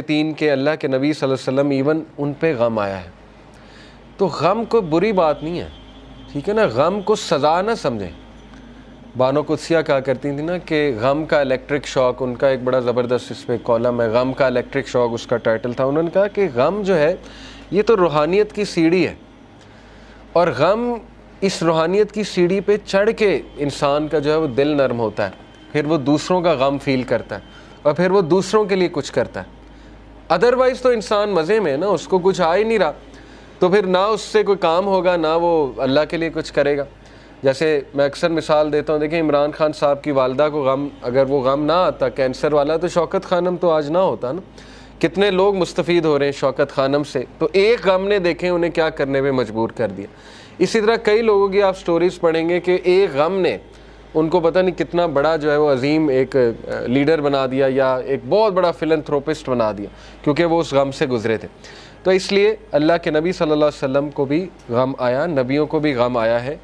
تین کے اللہ کے نبی صلی اللہ علیہ وسلم ایون ان پہ غم آیا ہے. تو غم کوئی بری بات نہیں ہے, ٹھیک ہے نا, غم کو سزا نہ سمجھیں. بانو قدسیہ کہا کرتی تھی نا کہ غم کا الیکٹرک شاک, ان کا ایک بڑا زبردست اس پہ کالم ہے, غم کا الیکٹرک شاک اس کا ٹائٹل تھا. انہوں نے کہا کہ غم جو ہے یہ تو روحانیت کی سیڑھی ہے, اور غم اس روحانیت کی سیڑھی پہ چڑھ کے انسان کا جو ہے وہ دل نرم ہوتا ہے, پھر وہ دوسروں کا غم فیل کرتا ہے اور پھر وہ دوسروں کے لیے کچھ کرتا ہے. ادروائز تو انسان مزے میں ہے نا, اس کو کچھ آ ہی نہیں رہا, تو پھر نہ اس سے کوئی کام ہوگا نہ وہ اللہ کے لیے کچھ کرے گا. جیسے میں اکثر مثال دیتا ہوں, دیکھیں عمران خان صاحب کی والدہ کو غم, اگر وہ غم نہ آتا کینسر والا, تو شوکت خانم تو آج نہ ہوتا نا. کتنے لوگ مستفید ہو رہے ہیں شوکت خانم سے, تو ایک غم نے دیکھیں انہیں کیا کرنے پہ مجبور کر دیا. اسی طرح کئی لوگوں کی آپ سٹوریز پڑھیں گے کہ ایک غم نے ان کو پتہ نہیں کتنا بڑا جو ہے وہ عظیم ایک لیڈر بنا دیا, یا ایک بہت بڑا فلنتھروپسٹ بنا دیا, کیونکہ وہ اس غم سے گزرے تھے. تو اس لیے اللہ کے نبی صلی اللہ علیہ وسلم کو بھی غم آیا, نبیوں کو بھی غم آیا ہے.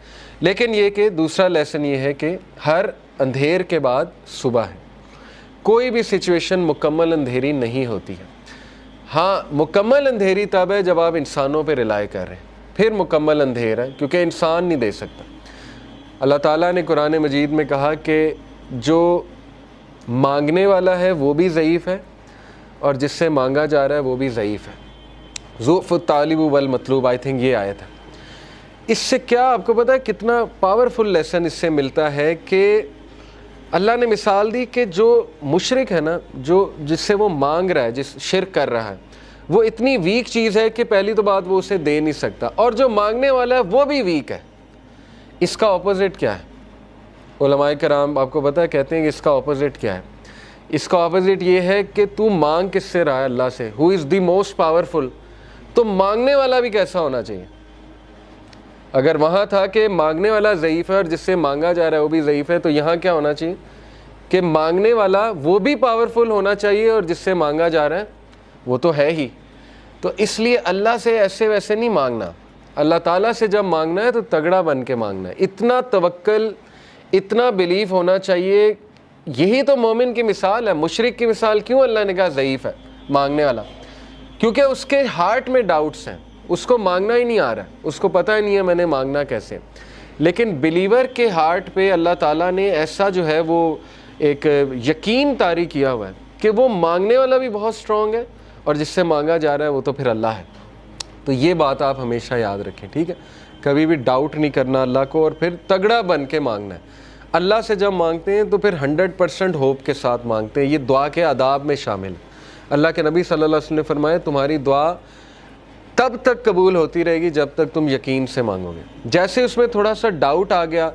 لیکن یہ کہ دوسرا لیسن یہ ہے کہ ہر اندھیر کے بعد صبح ہے. کوئی بھی سچویشن مکمل اندھیری نہیں ہوتی ہے. ہاں مکمل اندھیری تب ہے جب آپ انسانوں پہ ریلائی کر رہے ہیں, پھر مکمل اندھیر ہے, کیونکہ انسان نہیں دے سکتا. اللہ تعالیٰ نے قرآن مجید میں کہا کہ جو مانگنے والا ہے وہ بھی ضعیف ہے, اور جس سے مانگا جا رہا ہے وہ بھی ضعیف ہے. ضعف الطالب والمطلوب, آئی تھنک یہ آیت ہے. اس سے کیا آپ کو پتہ ہے کتنا پاورفل لیسن اس سے ملتا ہے کہ اللہ نے مثال دی کہ جو مشرک ہے نا, جو جس سے وہ مانگ رہا ہے, جس شرک کر رہا ہے, وہ اتنی ویک چیز ہے کہ پہلی تو بات وہ اسے دے نہیں سکتا, اور جو مانگنے والا ہے وہ بھی ویک ہے. اس کا اپوزٹ کیا ہے؟ علماء کرام آپ کو پتہ ہے کہتے ہیں کہ اس کا اپوزٹ کیا ہے. اس کا اپوزٹ یہ ہے کہ تو مانگ کس سے رہا ہے؟ اللہ سے, ہو از دی موسٹ پاورفل. تو مانگنے والا بھی کیسا ہونا چاہیے؟ اگر وہاں تھا کہ مانگنے والا ضعیف ہے اور جس سے مانگا جا رہا ہے وہ بھی ضعیف ہے, تو یہاں کیا ہونا چاہیے کہ مانگنے والا وہ بھی پاورفل ہونا چاہیے, اور جس سے مانگا جا رہا ہے وہ تو ہے ہی. تو اس لیے اللہ سے ایسے ویسے نہیں مانگنا. اللہ تعالیٰ سے جب مانگنا ہے تو تگڑا بن کے مانگنا ہے. اتنا توکل, اتنا بیلیف ہونا چاہیے. یہی تو مومن کی مثال ہے. مشرک کی مثال کیوں اللہ نے کہا ضعیف ہے مانگنے والا؟ کیونکہ اس کے ہارٹ میں ڈاؤٹس ہیں, اس کو مانگنا ہی نہیں آ رہا, اس کو پتہ ہی نہیں ہے میں نے مانگنا کیسے. لیکن بلیور کے ہارٹ پہ اللہ تعالیٰ نے ایسا جو ہے وہ ایک یقین طاری کیا ہوا ہے کہ وہ مانگنے والا بھی بہت سٹرونگ ہے, اور جس سے مانگا جا رہا ہے وہ تو پھر اللہ ہے. تو یہ بات آپ ہمیشہ یاد رکھیں, ٹھیک ہے؟ کبھی بھی ڈاؤٹ نہیں کرنا اللہ کو, اور پھر تگڑا بن کے مانگنا ہے. اللہ سے جب مانگتے ہیں تو پھر 100% ہوپ کے ساتھ مانگتے ہیں. یہ دعا کے آداب میں شامل ہے. اللہ کے نبی صلی اللہ علیہ وسلم نے فرمایا تمہاری دعا تب تک قبول ہوتی رہے گی جب تک تم یقین سے مانگو گے. جیسے اس میں تھوڑا سا ڈاؤٹ آ گیا,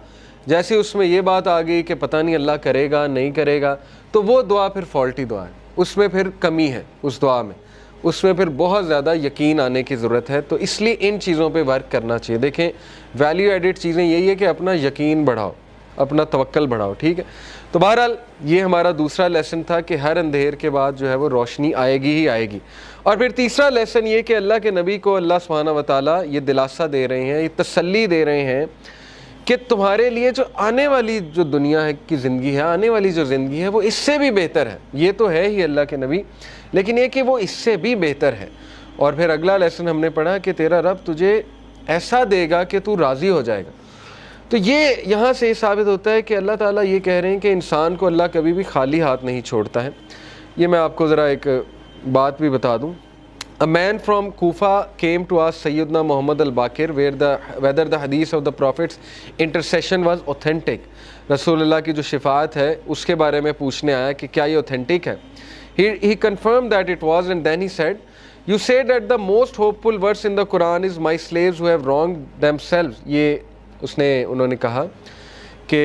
جیسے اس میں یہ بات آ گئی کہ پتہ نہیں اللہ کرے گا نہیں کرے گا, تو وہ دعا پھر فالٹی دعا ہے, اس میں پھر کمی ہے اس دعا میں, اس میں پھر بہت زیادہ یقین آنے کی ضرورت ہے. تو اس لیے ان چیزوں پہ ورک کرنا چاہیے. دیکھیں ویلیو ایڈڈ چیزیں یہی ہے کہ اپنا یقین بڑھاؤ, اپنا توکل بڑھاؤ, ٹھیک ہے؟ تو بہرحال یہ ہمارا دوسرا لیسن تھا کہ ہر اندھیر کے بعد جو ہے وہ روشنی آئے گی ہی آئے گی. اور پھر تیسرا لیسن یہ کہ اللہ کے نبی کو اللہ سبحانہ و تعالیٰ یہ دلاسا دے رہے ہیں, یہ تسلی دے رہے ہیں کہ تمہارے لیے جو آنے والی جو دنیا ہے کی زندگی ہے, آنے والی جو زندگی ہے وہ اس سے بھی بہتر ہے. یہ تو ہے ہی اللہ کے نبی, لیکن یہ کہ وہ اس سے بھی بہتر ہے. اور پھر اگلا لیسن ہم نے پڑھا کہ تیرا رب تجھے ایسا دے گا کہ تو راضی ہو جائے گا. تو یہ یہاں سے یہ ثابت ہوتا ہے کہ اللہ تعالیٰ یہ کہہ رہے ہیں کہ انسان کو اللہ کبھی بھی خالی ہاتھ نہیں چھوڑتا ہے. یہ میں آپ کو ذرا ایک بات بھی بتا دوں. A man from Kufa came to ask Sayyidina Muhammad al-Baqir whether the hadith of the Prophet's intercession was authentic. رسول اللہ کی جو شفاعت ہے اس کے بارے میں پوچھنے آیا کہ کیا یہ authentic ہے. He confirmed that it was, and then he said, you say that the most hopeful verse in the Quran is my slaves who have wronged themselves. یہ انہوں نے کہا کہ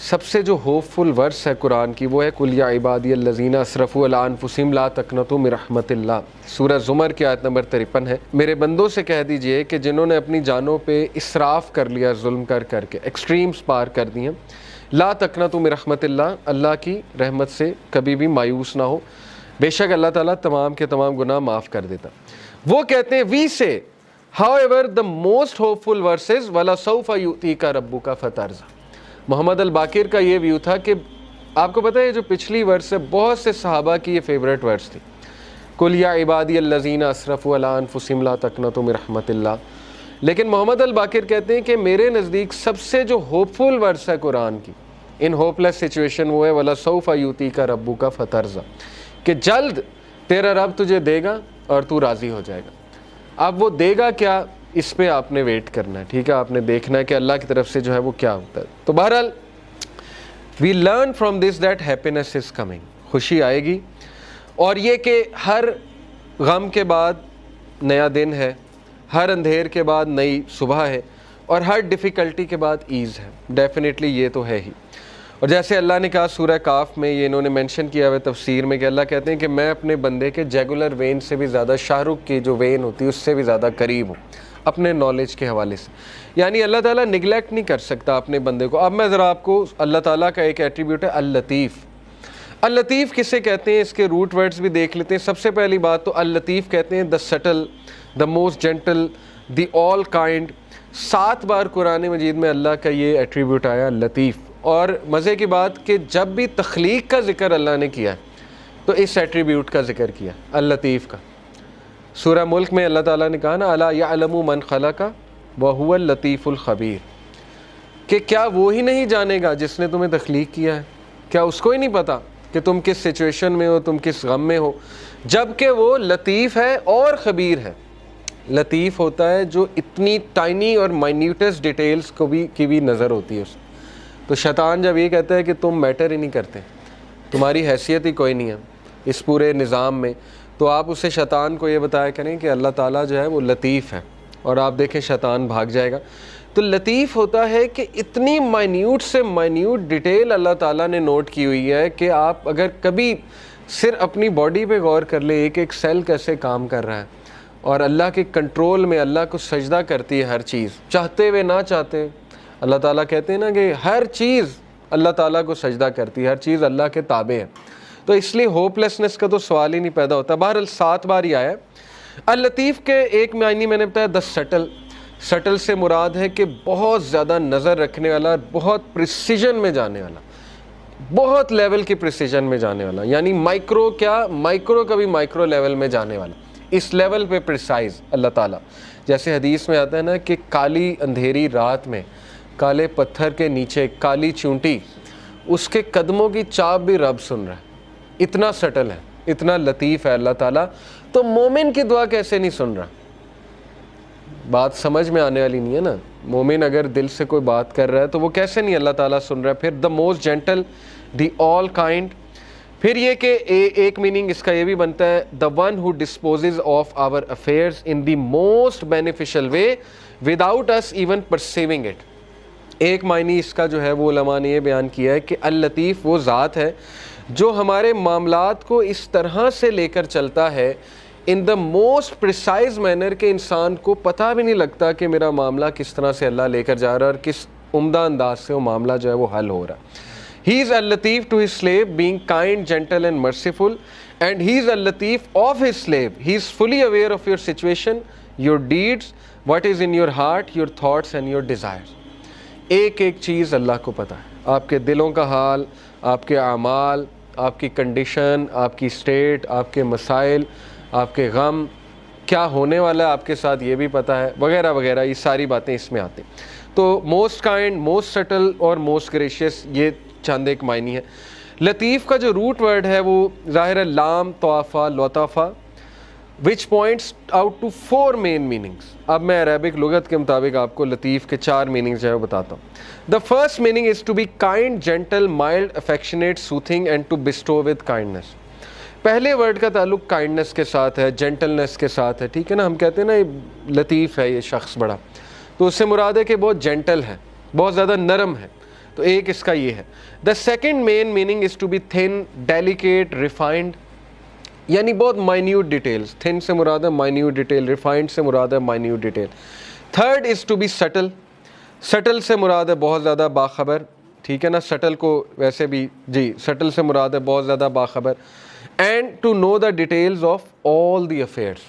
سب سے جو ہوپ فل ورس ہے قرآن کی وہ ہے قل یا عبادی الذین اسرفوا علی انفسہم لا تقنطوا من رحمت اللہ. سورہ زمر کی آیت نمبر 53 ہے. میرے بندوں سے کہہ دیجئے کہ جنہوں نے اپنی جانوں پہ اسراف کر لیا, ظلم کر کے ایکسٹریمز پار کر دی ہیں, لا تقنطوا من رحمت اللہ, اللہ کی رحمت سے کبھی بھی مایوس نہ ہو, بے شک اللہ تعالیٰ تمام کے تمام گناہ معاف کر دیتا. وہ کہتے ہیں we say however the most hopeful verses وَلَسَوْفَ يُؤْتِيكَ رَبُّكَ فَتَرْضَىٰ. محمد الباقر کا یہ ویو تھا کہ آپ کو پتہ ہے جو پچھلی ورس ہے بہت سے صحابہ کی یہ فیوریٹ ورس تھی. قل یا عبادی الذین اسرفوا علی انفسہم لا تقنطوا من رحمت اللہ. لیکن محمد الباقر کہتے ہیں کہ میرے نزدیک سب سے جو ہوپ فل ورس ہے قرآن کی ان ہوپ لیس سچویشن وہ ہے وَلَسَوْفَ يُؤْتِيكَ رَبُّكَ فَتَرْضَىٰ، کہ جلد تیرا رب تجھے دے گا اور تو راضی ہو جائے گا. اب وہ دے گا کیا، اس پہ آپ نے ویٹ کرنا ہے، ٹھیک ہے، آپ نے دیکھنا ہے کہ اللہ کی طرف سے جو ہے وہ کیا ہوتا ہے. تو بہرحال we learn from this that happiness is coming، خوشی آئے گی، اور یہ کہ ہر غم کے بعد نیا دن ہے، ہر اندھیر کے بعد نئی صبح ہے، اور ہر ڈیفیکلٹی کے بعد ایز ہے. ڈیفینیٹلی یہ تو ہے ہی. اور جیسے اللہ نے کہا سورہ کاف میں، یہ انہوں نے مینشن کیا ہوا تفسیر میں، کہ اللہ کہتے ہیں کہ میں اپنے بندے کے جیگولر وین سے بھی زیادہ، شاہ رخ کی جو وین ہوتی ہے اس سے بھی زیادہ قریب ہوں اپنے نالج کے حوالے سے. یعنی اللہ تعالیٰ نگلیکٹ نہیں کر سکتا اپنے بندے کو. اب میں ذرا آپ کو اللہ تعالیٰ کا ایک ایٹریبیوٹ ہے اللطیف. اللطیف کسے کہتے ہیں، اس کے روٹ ورڈز بھی دیکھ لیتے ہیں. سب سے پہلی بات تو اللطیف کہتے ہیں the subtle, the most gentle, the all kind. 7 بار قرآن مجید میں اللہ کا یہ ایٹریبیوٹ آیا لطیف. اور مزے کی بات کہ جب بھی تخلیق کا ذکر اللہ نے کیا تو اس ایٹریبیوٹ کا ذکر کیا اللطیف کا. سورہ ملک میں اللہ تعالیٰ نے کہا نا الا یعلم من خلق وہو اللطیف الخبیر، کہ کیا وہی نہیں جانے گا جس نے تمہیں تخلیق کیا ہے؟ کیا اس کو ہی نہیں پتا کہ تم کس سچویشن میں ہو، تم کس غم میں ہو؟ جبکہ وہ لطیف ہے اور خبیر ہے. لطیف ہوتا ہے جو اتنی ٹائنی اور مائنیوٹس ڈیٹیلز کی بھی نظر ہوتی ہے اس. تو شیطان جب یہ کہتا ہے کہ تم میٹر ہی نہیں کرتے، تمہاری حیثیت ہی کوئی نہیں ہے اس پورے نظام میں، تو آپ اسے شیطان کو یہ بتایا کریں کہ اللہ تعالیٰ جو ہے وہ لطیف ہے، اور آپ دیکھیں شیطان بھاگ جائے گا. تو لطیف ہوتا ہے کہ اتنی مائنیوٹ سے مائنیوٹ ڈیٹیل اللہ تعالیٰ نے نوٹ کی ہوئی ہے کہ آپ اگر کبھی صرف اپنی باڈی پہ غور کر لیں، ایک ایک سیل کیسے کام کر رہا ہے، اور اللہ کے کنٹرول میں اللہ کو سجدہ کرتی ہے ہر چیز، چاہتے ہوئے نہ چاہتے. اللہ تعالیٰ کہتے ہیں نا کہ ہر چیز اللہ تعالیٰ کو سجدہ کرتی ہے، ہر چیز اللہ کے تابع ہے. تو اس لیے ہوپ لیسنس کا تو سوال ہی نہیں پیدا ہوتا. بہرحال 7 بار ہی آیا. اللطیف کے ایک معنی میں نے بتایا دا سٹل. سٹل سے مراد ہے کہ بہت زیادہ نظر رکھنے والا، بہت پریسیجن میں جانے والا، بہت لیول کی پریسیجن میں جانے والا. یعنی مائکرو کا بھی مائکرو لیول میں جانے والا، اس لیول پہ پریسائز اللہ تعالیٰ. جیسے حدیث میں آتا ہے نا کہ کالی اندھیری رات میں کالے پتھر کے نیچے کالی چونٹی، اس کے قدموں کی چاپ بھی رب سن رہا ہے. اتنا سٹل ہے، اتنا لطیف ہے اللہ تعالیٰ. تو مومن کی دعا کیسے نہیں سن رہا؟ بات سمجھ میں آنے والی نہیں ہے نا. مومن اگر دل سے کوئی بات کر رہا ہے تو وہ کیسے نہیں اللہ تعالیٰ سن رہا ہے؟ پھر the most gentle, the all kind. پھر یہ کہ ایک میننگ اس کا یہ بھی بنتا ہے the one who disposes of our affairs in the most beneficial way without us even perceiving it. ایک معنی اس کا جو ہے وہ علماء نے یہ بیان کیا ہے کہ اللطیف وہ ذات ہے جو ہمارے معاملات کو اس طرح سے لے کر چلتا ہے ان دا موسٹ پریسائز مینر کہ انسان کو پتہ بھی نہیں لگتا کہ میرا معاملہ کس طرح سے اللہ لے کر جا رہا ہے اور کس عمدہ انداز سے وہ معاملہ جو ہے وہ حل ہو رہا ہے. He is al-Latif to his slave, being kind, gentle and merciful, and he is al-Latif of his slave. He is fully aware of your situation, your deeds, what is in your heart, your thoughts and your desires. ایک ایک چیز اللہ کو پتہ ہے، آپ کے دلوں کا حال، آپ کے اعمال، آپ کی کنڈیشن، آپ کی اسٹیٹ، آپ کے مسائل، آپ کے غم، کیا ہونے والا ہے آپ کے ساتھ یہ بھی پتہ ہے، وغیرہ وغیرہ. یہ ساری باتیں اس میں آتی. تو موسٹ کائنڈ، موسٹ سٹل اور موسٹ گریشیس، یہ چند ایک معنی ہے. لطیف کا جو روٹ ورڈ ہے وہ ظاہر ہے لام طوافہ لطافہ which points out to 4 main meanings. اب میں عربک لغت کے مطابق آپ کو لطیف کے 4 میننگز جو ہے وہ بتاتا ہوں. The first meaning is to be kind, gentle, mild, affectionate, soothing and to bestow with kindness. پہلے ورڈ کا تعلق کائنڈنس کے ساتھ ہے، جینٹلنس کے ساتھ ہے، ٹھیک ہے نا. ہم کہتے ہیں نا یہ لطیف ہے یہ شخص بڑا، تو اس سے مراد ہے کہ بہت جینٹل ہے، بہت زیادہ نرم ہے. تو ایک اس کا یہ ہے. The second main meaning is to be thin, delicate, refined, یعنی بہت مائنیوٹ ڈیٹیلز. تھن سے مراد ہے مائنیوٹ ڈیٹیل، ریفائنڈ سے مراد ہے minute detail. Third is to be subtle. Subtle سے مراد ہے بہت زیادہ باخبر، ٹھیک ہے نا. سٹل کو ویسے بھی جی سٹل سے مراد ہے بہت زیادہ باخبر. And to know the details of all the affairs.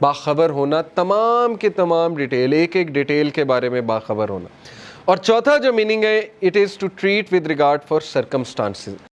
باخبر ہونا تمام کے تمام ڈیٹیل، ایک ایک ڈیٹیل کے بارے میں باخبر ہونا. اور چوتھا جو میننگ ہے it is to treat with regard for circumstances.